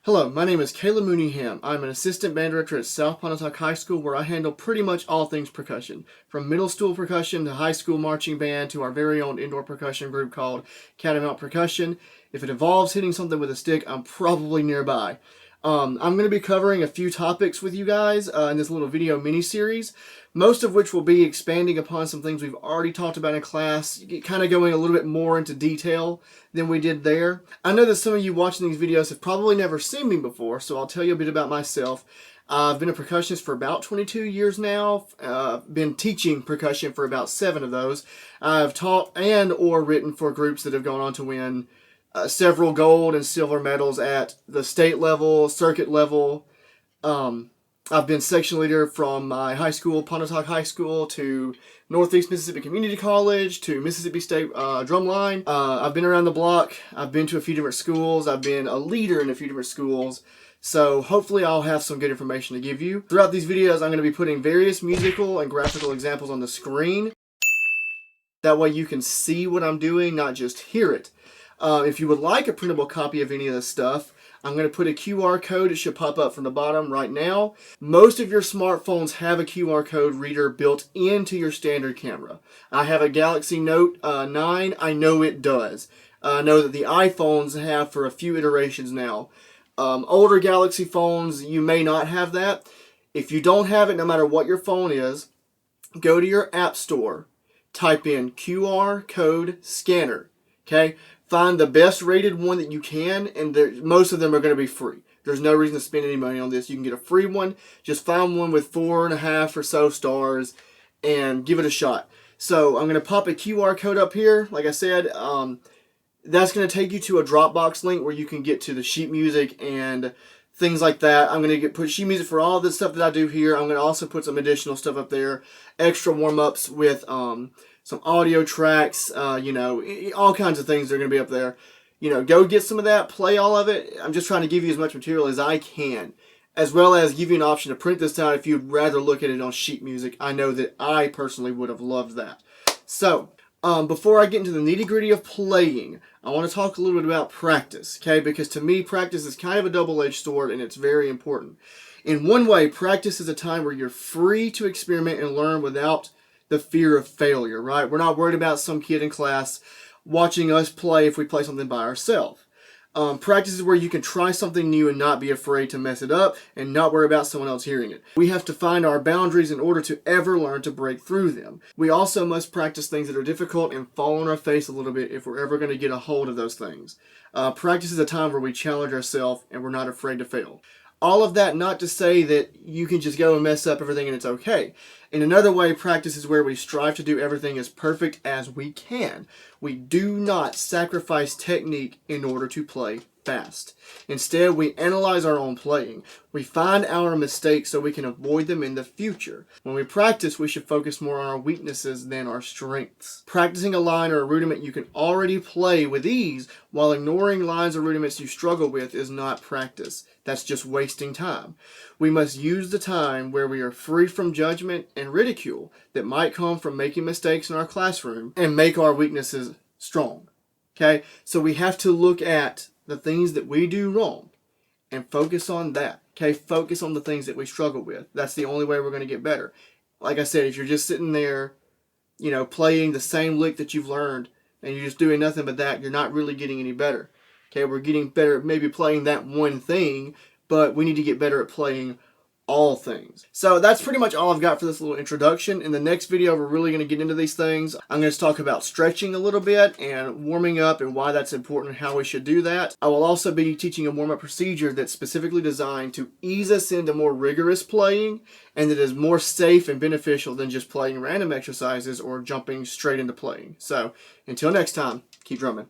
Hello, my name is Caleb Mooneyham. I'm an assistant band director at South Pontotoc High School, where I handle pretty much all things percussion, from middle school percussion to high school marching band to our very own indoor percussion group called Catamount Percussion. If it involves hitting something with a stick, I'm probably nearby. I'm going to be covering a few topics with you guys in this little video mini-series, most of which will be expanding upon some things we've already talked about in class, kind of going a little bit more into detail than we did there. I know that some of you watching these videos have probably never seen me before, so I'll tell you a bit about myself. I've been a percussionist for about 22 years now, been teaching percussion for about 7 of those. I've taught and or written for groups that have gone on to win several gold and silver medals at the state level, circuit level. I've been section leader from my high school, Pontotoc High School, to Northeast Mississippi Community College, to Mississippi State Drumline. I've been around the block. I've been to a few different schools. I've been a leader in a few different schools. So hopefully I'll have some good information to give you. Throughout these videos, I'm going to be putting various musical and graphical examples on the screen. That way you can see what I'm doing, not just hear it. If you would like a printable copy of any of this stuff, I'm going to put a QR code. It should pop up from the bottom right now. Most of your smartphones have a QR code reader built into your standard camera. I have a Galaxy Note 9. I know it does. I know that the iPhones have for a few iterations now. Older Galaxy phones, you may not have that. If you don't have it, no matter what your phone is, go to your app store. Type in QR code scanner. Okay? Find the best rated one that you can, and most of them are going to be free. There's no reason to spend any money on this. You can get a free one. Just find one with 4.5 or so stars and give it a shot. So I'm going to pop a QR code up here. Like I said, that's going to take you to a Dropbox link where you can get to the sheet music and things like that. I'm going to put sheet music for all this stuff that I do here. I'm going to also put some additional stuff up there, extra warm-ups with some audio tracks, all kinds of things are going to be up there. Go get some of that, play all of it. I'm just trying to give you as much material as I can, as well as give you an option to print this out if you'd rather look at it on sheet music. I know that I personally would have loved that. So, before I get into the nitty-gritty of playing, I want to talk a little bit about practice, okay? Because to me, practice is kind of a double-edged sword, and it's very important. In one way, practice is a time where you're free to experiment and learn without the fear of failure, right? We're not worried about some kid in class watching us play if we play something by ourselves. Practice is where you can try something new and not be afraid to mess it up and not worry about someone else hearing it. We have to find our boundaries in order to ever learn to break through them. We also must practice things that are difficult and fall on our face a little bit if we're ever going to get a hold of those things. Practice is a time where we challenge ourselves and we're not afraid to fail. All of that not to say that you can just go and mess up everything and it's okay. In another way, practice is where we strive to do everything as perfect as we can. We do not sacrifice technique in order to play fast. Instead, we analyze our own playing. We find our mistakes so we can avoid them in the future. When we practice, we should focus more on our weaknesses than our strengths. Practicing a line or a rudiment you can already play with ease while ignoring lines or rudiments you struggle with is not practice. That's just wasting time. We must use the time where we are free from judgment and ridicule that might come from making mistakes in our classroom and make our weaknesses strong. Okay? So we have to look at the things that we do wrong and focus on that. Okay? Focus on the things that we struggle with. That's the only way we're going to get better. Like I said, if you're just sitting there, playing the same lick that you've learned and you're just doing nothing but that, you're not really getting any better. Okay, we're getting better at maybe playing that one thing, but we need to get better at playing all things. So that's pretty much all I've got for this little introduction. In the next video, we're really going to get into these things. I'm going to talk about stretching a little bit and warming up and why that's important and how we should do that. I will also be teaching a warm-up procedure that's specifically designed to ease us into more rigorous playing and that is more safe and beneficial than just playing random exercises or jumping straight into playing. So until next time, keep drumming.